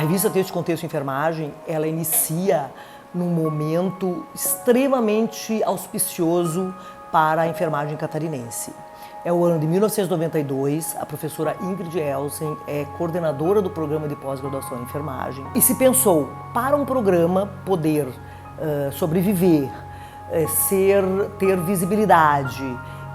revista Texto e Contexto Enfermagem, ela inicia num momento extremamente auspicioso para a enfermagem catarinense. É o ano de 1992, a professora Ingrid Elsen é coordenadora do programa de pós-graduação em enfermagem e se pensou, para um programa poder sobreviver, ter visibilidade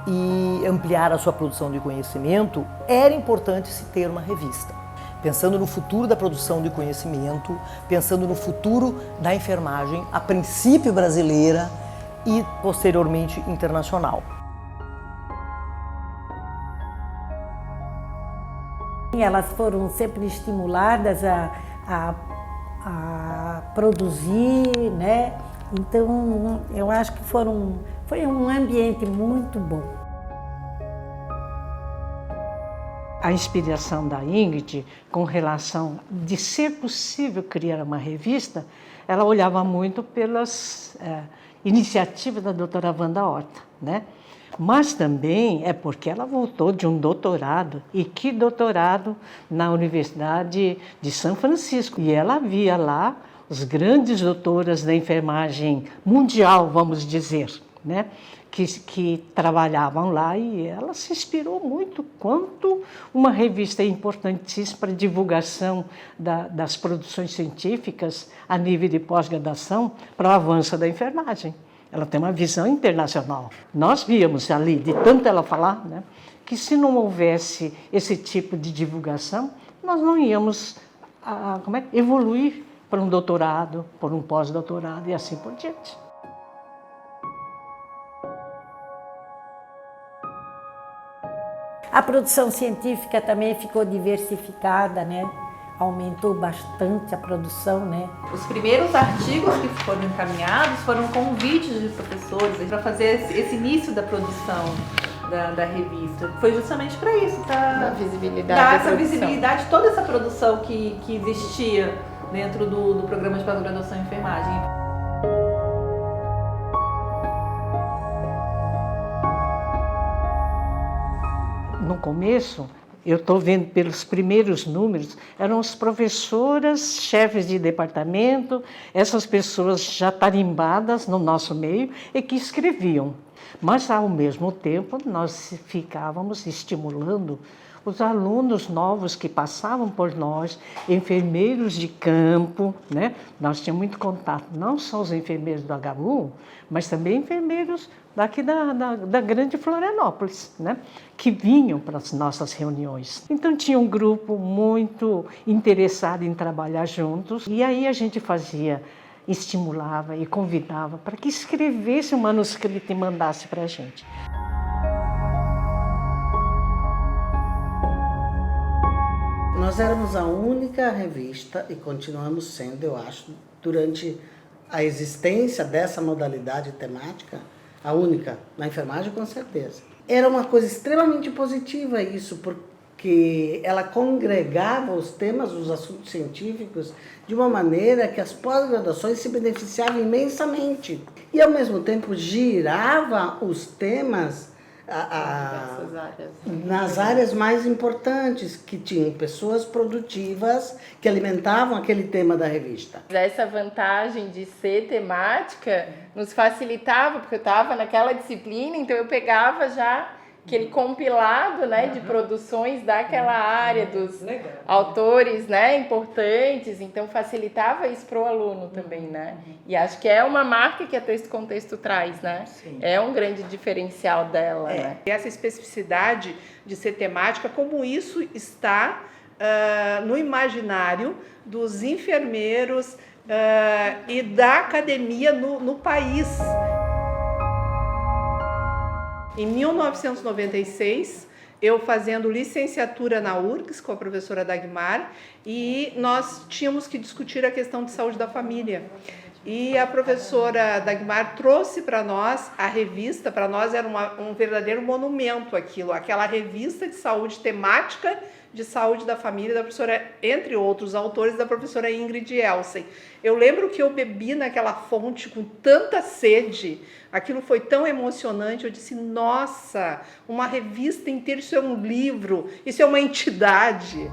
e ampliar a sua produção de conhecimento, era importante se ter uma revista. Pensando no futuro da produção de conhecimento, pensando no futuro da enfermagem, a princípio brasileira e posteriormente internacional. Elas foram sempre estimuladas a produzir, né? Então, eu acho que foi um ambiente muito bom. A inspiração da Ingrid com relação de ser possível criar uma revista, ela olhava muito pelas iniciativas da doutora Wanda Horta, né? Mas também é porque ela voltou de um doutorado, e que doutorado na Universidade de São Francisco. E ela via lá os grandes doutoras da enfermagem mundial, vamos dizer, né? Que trabalhavam lá, e ela se inspirou muito quanto uma revista importantíssima para a divulgação das produções científicas a nível de pós-graduação para o avanço da enfermagem. Ela tem uma visão internacional. Nós víamos ali, de tanto ela falar, né, que se não houvesse esse tipo de divulgação, nós não íamos evoluir para um doutorado, para um pós-doutorado e assim por diante. A produção científica também ficou diversificada, né? Aumentou bastante a produção, né? Os primeiros artigos que foram encaminhados foram convites de professores para fazer esse início da produção da revista. Foi justamente para isso, para dar essa visibilidade, toda essa produção que existia dentro do programa de pós-graduação em enfermagem. No começo, eu estou vendo pelos primeiros números, eram as professoras, chefes de departamento, essas pessoas já tarimbadas no nosso meio e que escreviam. Mas, ao mesmo tempo, nós ficávamos estimulando os alunos novos que passavam por nós, enfermeiros de campo, né? Nós tínhamos muito contato, não só os enfermeiros do HU, mas também enfermeiros daqui da grande Florianópolis, né? Que vinham para as nossas reuniões. Então tinha um grupo muito interessado em trabalhar juntos, e aí a gente estimulava e convidava para que escrevesse um manuscrito e mandasse para a gente. Nós éramos a única revista, e continuamos sendo, eu acho, durante a existência dessa modalidade temática, a única, na enfermagem com certeza. Era uma coisa extremamente positiva isso, porque ela congregava os temas, os assuntos científicos, de uma maneira que as pós-graduações se beneficiavam imensamente. E, ao mesmo tempo, girava os temas nas áreas mais importantes, que tinham pessoas produtivas que alimentavam aquele tema da revista. Essa vantagem de ser temática nos facilitava, porque eu estava naquela disciplina, então eu pegava já aquele compilado, né, de produções daquela área, dos autores, né, importantes, então facilitava isso para o aluno também, né? E acho que é uma marca que a Texto Contexto traz, né? Sim. É um grande diferencial dela, né? Essa especificidade de ser temática, como isso está no imaginário dos enfermeiros e da academia no país. Em 1996, eu fazendo licenciatura na URGS com a professora Dagmar, e nós tínhamos que discutir a questão de saúde da família. E a professora Dagmar trouxe para nós a revista, para nós era um verdadeiro monumento aquilo, aquela revista de saúde temática de saúde da família da professora, entre outros autores, da professora Ingrid Elsen. Eu lembro que eu bebi naquela fonte com tanta sede, aquilo foi tão emocionante, eu disse, nossa, uma revista inteira, isso é um livro, isso é uma entidade.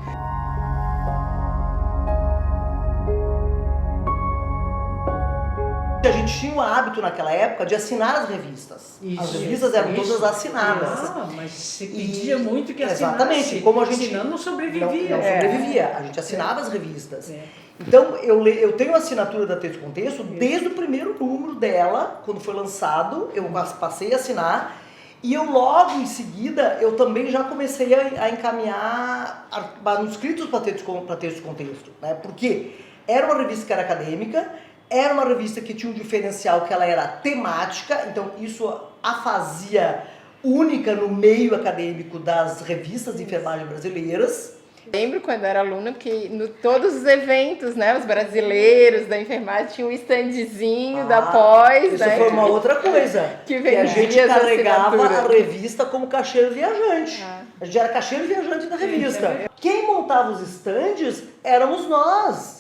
gente tinha o hábito naquela época de assinar as revistas. As revistas eram todas assinadas. Mas se pedia muito que assinasse. Exatamente. Como a gente senão não sobrevivia. Não sobrevivia. A gente assinava as revistas. Então, eu tenho a assinatura da Texto Contexto desde o primeiro número dela, quando foi lançado, eu passei a assinar. E eu logo em seguida, eu também já comecei a encaminhar manuscritos para Texto Contexto. Né? Porque era uma revista que era acadêmica, era uma revista que tinha um diferencial que ela era temática, então isso a fazia única no meio acadêmico das revistas de enfermagem brasileiras. Lembro quando era aluna que todos os eventos, né, os brasileiros da enfermagem tinham um standzinho da pós, isso né? foi uma outra coisa, que a gente carregava a revista como caixeiro viajante. A gente era caixeiro viajante da revista. Quem montava os stands éramos nós.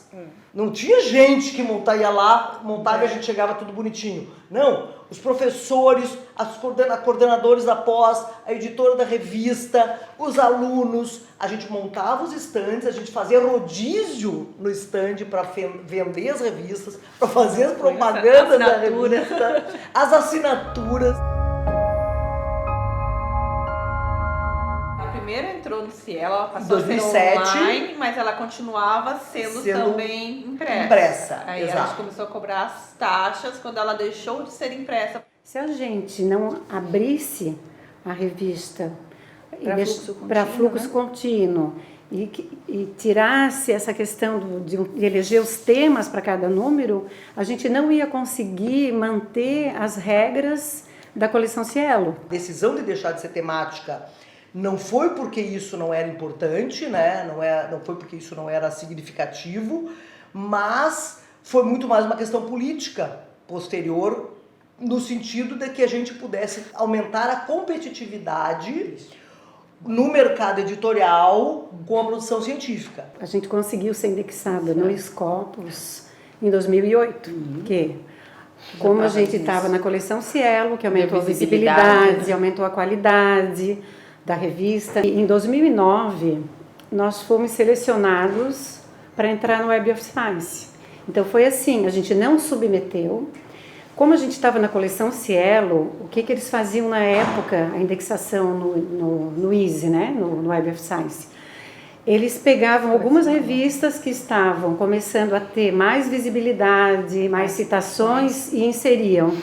Não tinha gente que ia lá, montava e a gente chegava tudo bonitinho. Não, os professores, os coordenadores da pós, a editora da revista, os alunos, a gente montava os stands, a gente fazia rodízio no stand para vender as revistas, para fazer as propagandas da revista, as assinaturas. Primeiro entrou no Cielo, ela passou 2007, a ser online, mas ela continuava sendo também impressa. Aí exato. a gente começou a cobrar as taxas quando ela deixou de ser impressa. Se a gente não abrisse a revista Para fluxo contínuo e tirasse essa questão de eleger os temas para cada número, a gente não ia conseguir manter as regras da coleção Cielo. A decisão de deixar de ser temática não foi porque isso não era importante, né? Não foi porque isso não era significativo, mas foi muito mais uma questão política posterior, no sentido de que a gente pudesse aumentar a competitividade no mercado editorial com a produção científica. A gente conseguiu ser indexada no Scopus em 2008, que como a gente estava na coleção Cielo, que aumentou a visibilidade, aumentou a qualidade da revista. E em 2009, nós fomos selecionados para entrar no Web of Science. Então foi assim, a gente não submeteu. Como a gente estava na coleção Cielo, o que eles faziam na época, a indexação no Easy, né? no Web of Science? Eles pegavam algumas revistas que estavam começando a ter mais visibilidade, mais citações e inseriam.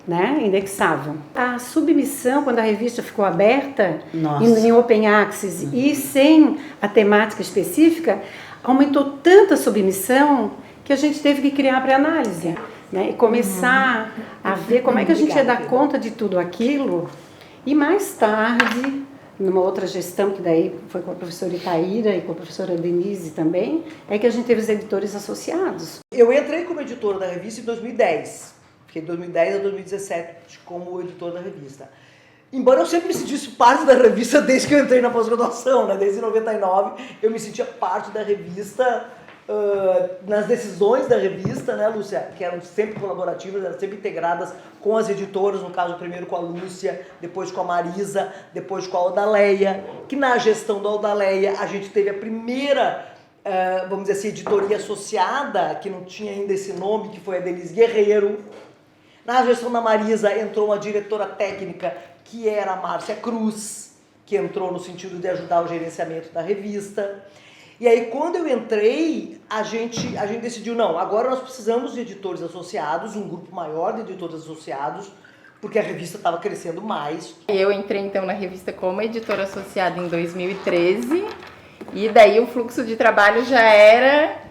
Né? Indexavam. A submissão, quando a revista ficou aberta em Open Access e sem a temática específica, aumentou tanta submissão que a gente teve que criar pré-análise, né? E começar a ver como é que a gente ia dar conta de tudo aquilo. E mais tarde, numa outra gestão, que daí foi com a professora Itaíra e com a professora Denise também, é que a gente teve os editores associados. Eu entrei como editora da revista em 2010. Fiquei de 2010 a 2017 como editor da revista. Embora eu sempre me sentisse parte da revista desde que eu entrei na pós-graduação, né? Desde 99 eu me sentia parte da revista, nas decisões da revista, né, Lúcia? Que eram sempre colaborativas, eram sempre integradas com as editoras, no caso primeiro com a Lúcia, depois com a Marisa, depois com a Odaleia, que na gestão da Odaleia a gente teve a primeira, vamos dizer assim, editoria associada, que não tinha ainda esse nome, que foi a Denise Guerreiro. Na gestão da Marisa entrou uma diretora técnica, que era a Márcia Cruz, que entrou no sentido de ajudar o gerenciamento da revista. E aí, quando eu entrei, a gente decidiu, não, agora nós precisamos de editores associados, um grupo maior de editores associados, porque a revista estava crescendo mais. Eu entrei, então, na revista como editora associada em 2013, e daí o fluxo de trabalho já era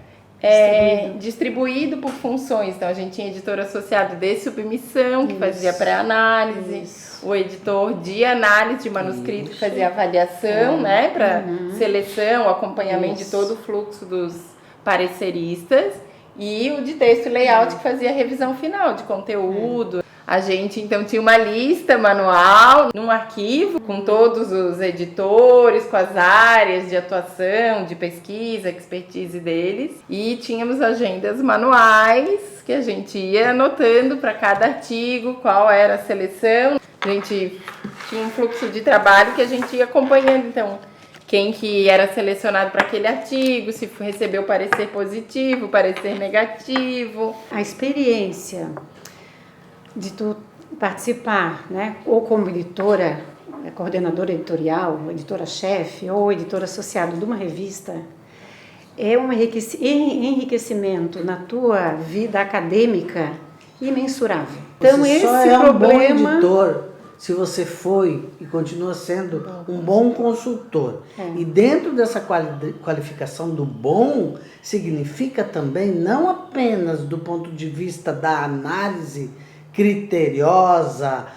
distribuído por funções. Então, a gente tinha editor associado de submissão, que fazia pré-análise, o editor de análise de manuscrito, que fazia avaliação, né, para seleção, acompanhamento de todo o fluxo dos pareceristas, e o de texto e layout, que fazia a revisão final de conteúdo. A gente, então, tinha uma lista manual num arquivo com todos os editores, com as áreas de atuação, de pesquisa, expertise deles. E tínhamos agendas manuais que a gente ia anotando para cada artigo, qual era a seleção. A gente tinha um fluxo de trabalho que a gente ia acompanhando, então, quem que era selecionado para aquele artigo, se recebeu parecer positivo, parecer negativo. A experiência de tu participar, né, ou como editora, coordenadora editorial, editora-chefe ou editora associada de uma revista, é um enriquecimento na tua vida acadêmica imensurável. Então, você esse só é problema... um bom editor se você foi e continua sendo um bom consultor. E dentro dessa qualificação do bom, significa também não apenas do ponto de vista da análise criteriosa,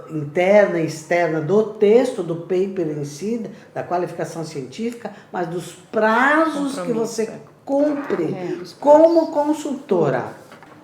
interna e externa do texto, do paper em si, da qualificação científica, mas dos prazos que você cumpre como consultora.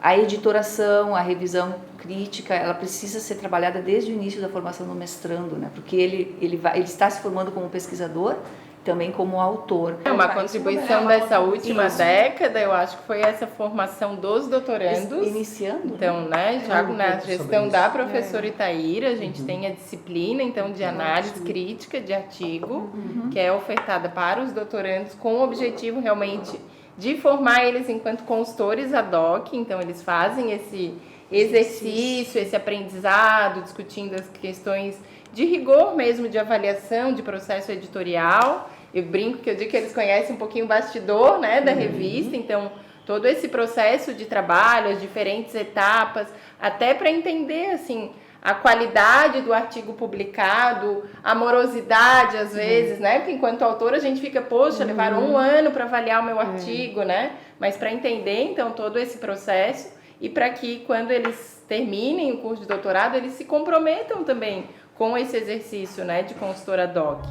A editoração, a revisão crítica, ela precisa ser trabalhada desde o início da formação do mestrando, né? Porque ele está se formando como pesquisador, também como autor. Uma contribuição dessa última década, eu acho que foi essa formação dos doutorandos. Iniciando. Então, né, já na gestão da professora Itaíra, a gente tem a disciplina, então, de análise crítica de artigo, que é ofertada para os doutorandos com o objetivo, realmente, de formar eles enquanto consultores ad hoc. Então, eles fazem esse exercício, esse aprendizado, discutindo as questões de rigor mesmo, de avaliação, de processo editorial. Eu brinco que eu digo que eles conhecem um pouquinho o bastidor, né, da revista, então todo esse processo de trabalho, as diferentes etapas, até para entender, assim, a qualidade do artigo publicado, a morosidade, às vezes, né, porque enquanto autor a gente fica, poxa, levaram um ano para avaliar o meu artigo, né, mas para entender, então, todo esse processo e para que, quando eles terminem o curso de doutorado, eles se comprometam também com esse exercício, né, de consultora doc.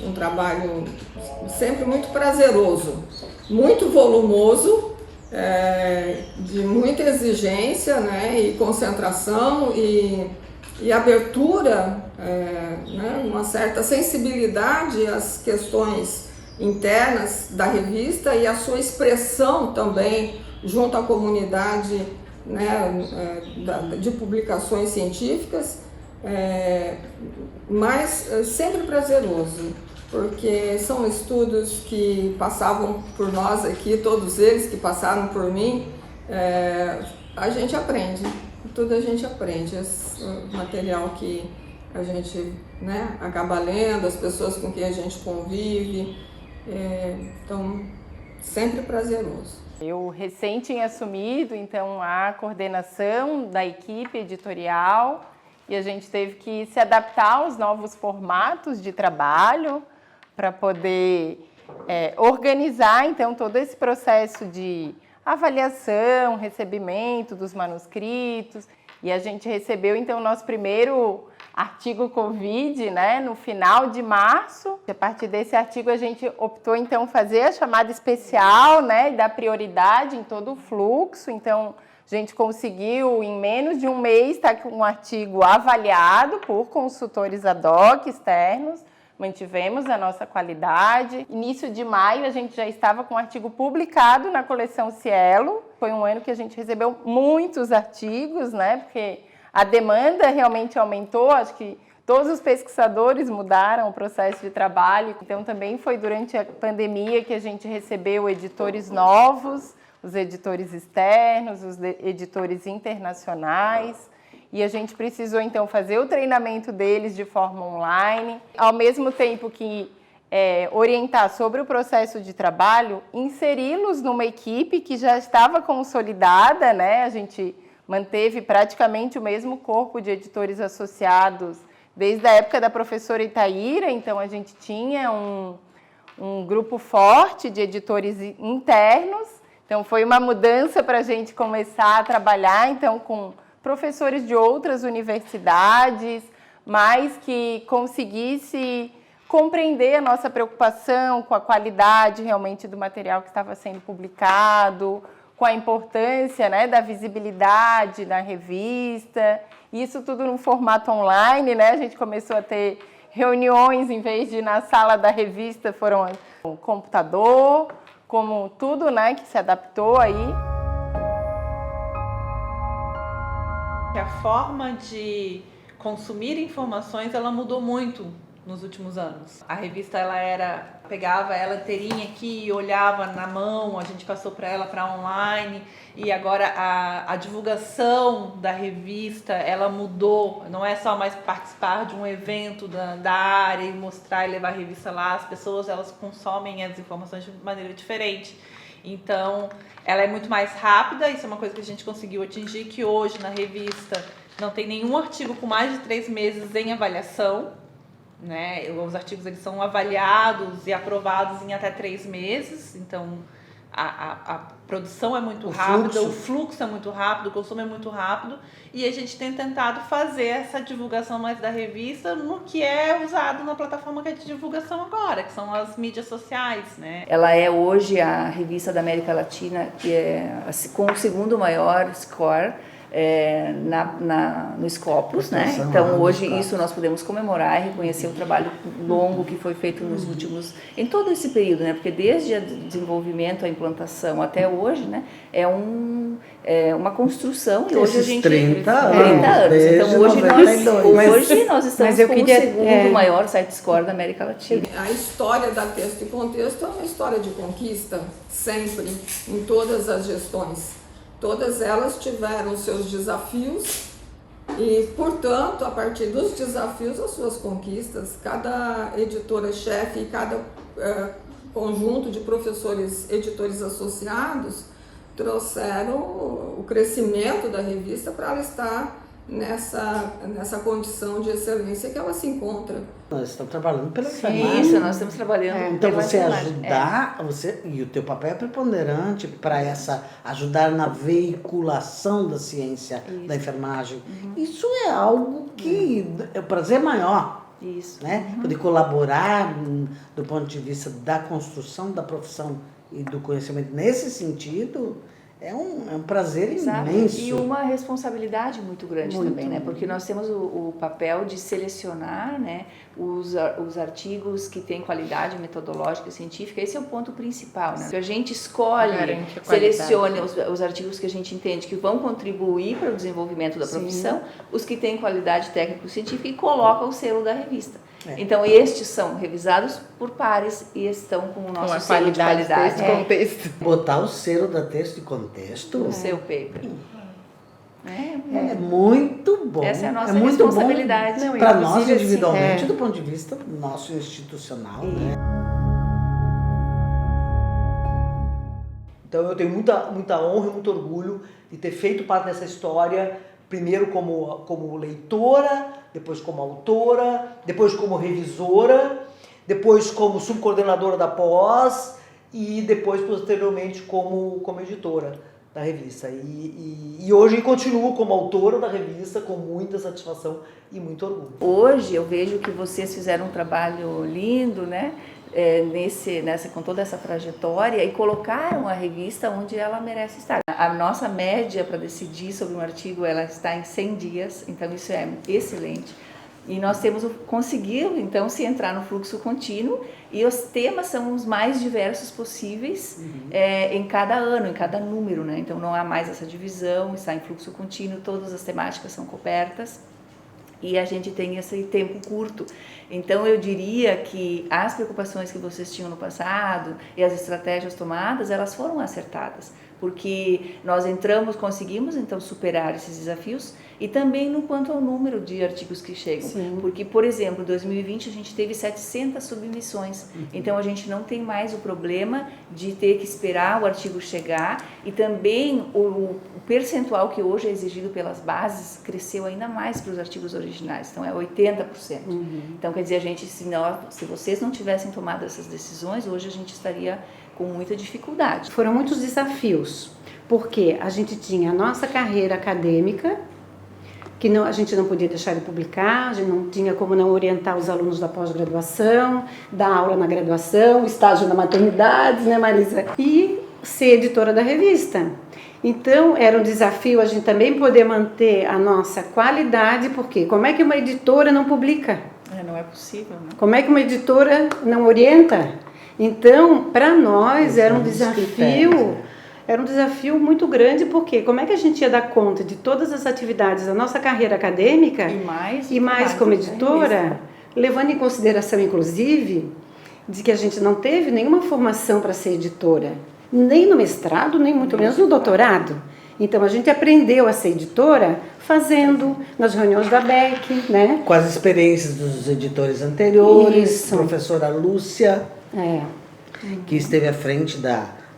Um trabalho sempre muito prazeroso, muito volumoso, de muita exigência, né, e concentração e abertura, né, uma certa sensibilidade às questões internas da revista e a sua expressão também junto à comunidade, né, de publicações científicas, mas sempre prazeroso, porque são estudos que passavam por nós aqui, todos eles que passaram por mim, a gente aprende, tudo a gente aprende, esse material que a gente, né, acaba lendo, as pessoas com quem a gente convive, então sempre prazeroso. Eu recém tinha assumido, então, a coordenação da equipe editorial e a gente teve que se adaptar aos novos formatos de trabalho para poder organizar, então, todo esse processo de avaliação, recebimento dos manuscritos. E a gente recebeu, então, o nosso primeiro artigo Covid, né, no final de março. A partir desse artigo a gente optou, então, fazer a chamada especial, né, e dar prioridade em todo o fluxo. Então, a gente conseguiu, em menos de um mês, estar com um artigo avaliado por consultores ad hoc externos. Mantivemos a nossa qualidade. Início de maio, a gente já estava com um artigo publicado na coleção Cielo. Foi um ano que a gente recebeu muitos artigos, né, porque a demanda realmente aumentou, acho que todos os pesquisadores mudaram o processo de trabalho. Então, também foi durante a pandemia que a gente recebeu editores novos, os editores externos, os editores internacionais. E a gente precisou, então, fazer o treinamento deles de forma online. Ao mesmo tempo que orientar sobre o processo de trabalho, inseri-los numa equipe que já estava consolidada, né? A gente manteve praticamente o mesmo corpo de editores associados desde a época da professora Itaíra, então a gente tinha um grupo forte de editores internos, então foi uma mudança para a gente começar a trabalhar, então, com professores de outras universidades, mas que conseguisse compreender a nossa preocupação com a qualidade realmente do material que estava sendo publicado, com a importância, né, da visibilidade na revista, isso tudo no formato online, né? A gente começou a ter reuniões, em vez de ir na sala da revista, foram no computador, como tudo, né, que se adaptou aí. A forma de consumir informações, ela mudou muito nos últimos anos. A revista ela era pegava ela inteirinha aqui e olhava na mão, a gente passou para ela para online, e agora a divulgação da revista, ela mudou, não é só mais participar de um evento da área e mostrar e levar a revista lá, as pessoas elas consomem as informações de maneira diferente. Então, ela é muito mais rápida, isso é uma coisa que a gente conseguiu atingir, que hoje na revista não tem nenhum artigo com mais de 3 meses em avaliação, né? Os artigos eles são avaliados e aprovados em até 3 meses, então a produção é muito rápida, o fluxo é muito rápido, o consumo é muito rápido, e a gente tem tentado fazer essa divulgação mais da revista no que é usado na plataforma que é de divulgação agora, que são as mídias sociais, né? Ela é hoje a revista da América Latina que é com o 2º maior score no Scopus, né? Então hoje isso nós podemos comemorar e reconhecer o trabalho longo que foi feito nos últimos, em todo esse período, né? Porque desde o desenvolvimento, a implantação até hoje, né? É uma construção e hoje a gente 30 anos. Então hoje nós estamos com o 2º maior site score da América Latina. A história da Texto e Contexto é uma história de conquista, sempre, em todas as gestões. Todas elas tiveram seus desafios e, portanto, a partir dos desafios, as suas conquistas. Cada editora-chefe e cada conjunto de professores editores associados trouxeram o crescimento da revista para ela estar nessa condição de excelência que ela se encontra. Nós estamos trabalhando pela enfermagem. Isso, nós estamos trabalhando então pela você enfermagem. ajudar, e o teu papel é preponderante para ajudar na veiculação da ciência da enfermagem. Isso é algo que é o prazer maior. Isso. Né? Poder colaborar do ponto de vista da construção da profissão e do conhecimento nesse sentido. É um prazer imenso. E uma responsabilidade muito grande também, né? Porque nós temos o papel de selecionar, né, os artigos que têm qualidade metodológica e científica. Esse é o ponto principal, né? Que a gente escolhe, selecione os artigos que a gente entende que vão contribuir para o desenvolvimento da profissão, os que têm qualidade técnico-científica e coloca o selo da revista. Então, estes são revisados por pares e estão com o nosso selo de qualidade. Texto e contexto. Botar o selo da Texto e Contexto no seu paper. É muito bom. Essa é a nossa responsabilidade. Para nós individualmente, do ponto de vista nosso institucional. Né? Então eu tenho muita honra e muito orgulho de ter feito parte dessa história, primeiro como leitora, depois como autora, depois como revisora, depois como subcoordenadora da pós e depois, posteriormente, como editora da revista. E hoje continuo como autora da revista com muita satisfação e muito orgulho. Hoje eu vejo que vocês fizeram um trabalho lindo, né? Com toda essa trajetória e colocaram a revista onde ela merece estar. A nossa média para decidir sobre um artigo ela está em 100 dias, então isso é excelente. E nós conseguido então se entrar no fluxo contínuo e os temas são os mais diversos possíveis em cada ano, em cada número, né? Então não há mais essa divisão, está em fluxo contínuo, todas as temáticas são cobertas. E a gente tem esse tempo curto. Então, eu diria que as preocupações que vocês tinham no passado e as estratégias tomadas, elas foram acertadas. Porque nós conseguimos, então, superar esses desafios e também no quanto ao número de artigos que chegam. Sim. Porque, por exemplo, em 2020 a gente teve 700 submissões. Então, a gente não tem mais o problema de ter que esperar o artigo chegar e também o percentual que hoje é exigido pelas bases cresceu ainda mais para os artigos originais. Então, é 80%. Então, quer dizer, se vocês não tivessem tomado essas decisões, hoje a gente estaria com muita dificuldade. Foram muitos desafios, porque a gente tinha a nossa carreira acadêmica, que a gente não podia deixar de publicar, a gente não tinha como não orientar os alunos da pós-graduação, dar aula na graduação, estágio na maternidade, né, Marisa? E ser editora da revista. Então, era um desafio a gente também poder manter a nossa qualidade, porque como é que uma editora não publica? Não é possível, né? Como é que uma editora não orienta? Então, para nós era um desafio muito grande, porque como é que a gente ia dar conta de todas as atividades da nossa carreira acadêmica e mais como editora, levando em consideração, inclusive, de que a gente não teve nenhuma formação para ser editora, nem no mestrado, nem muito menos no doutorado. Então, a gente aprendeu a ser editora fazendo nas reuniões da BEC, né? Com as experiências dos editores anteriores, Isso. professora Lúcia, É. que esteve à frente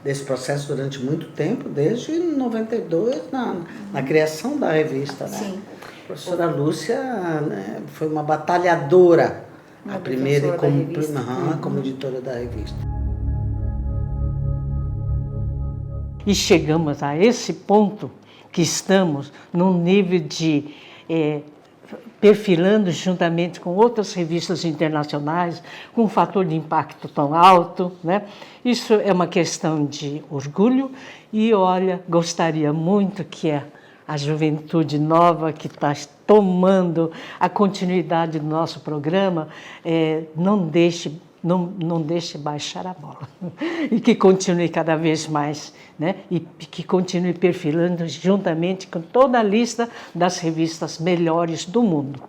desse processo durante muito tempo, desde 92, na criação da revista. Né? Sim. A professora Lúcia, né, foi uma batalhadora, Uma a primeira defensora da revista. como editora da revista. E chegamos a esse ponto que estamos num nível de perfilando juntamente com outras revistas internacionais, com um fator de impacto tão alto, né? Isso é uma questão de orgulho e, olha, gostaria muito que a juventude nova que está tomando a continuidade do nosso programa não deixe baixar a bola e que continue cada vez mais, né? E que continue perfilando juntamente com toda a lista das revistas melhores do mundo.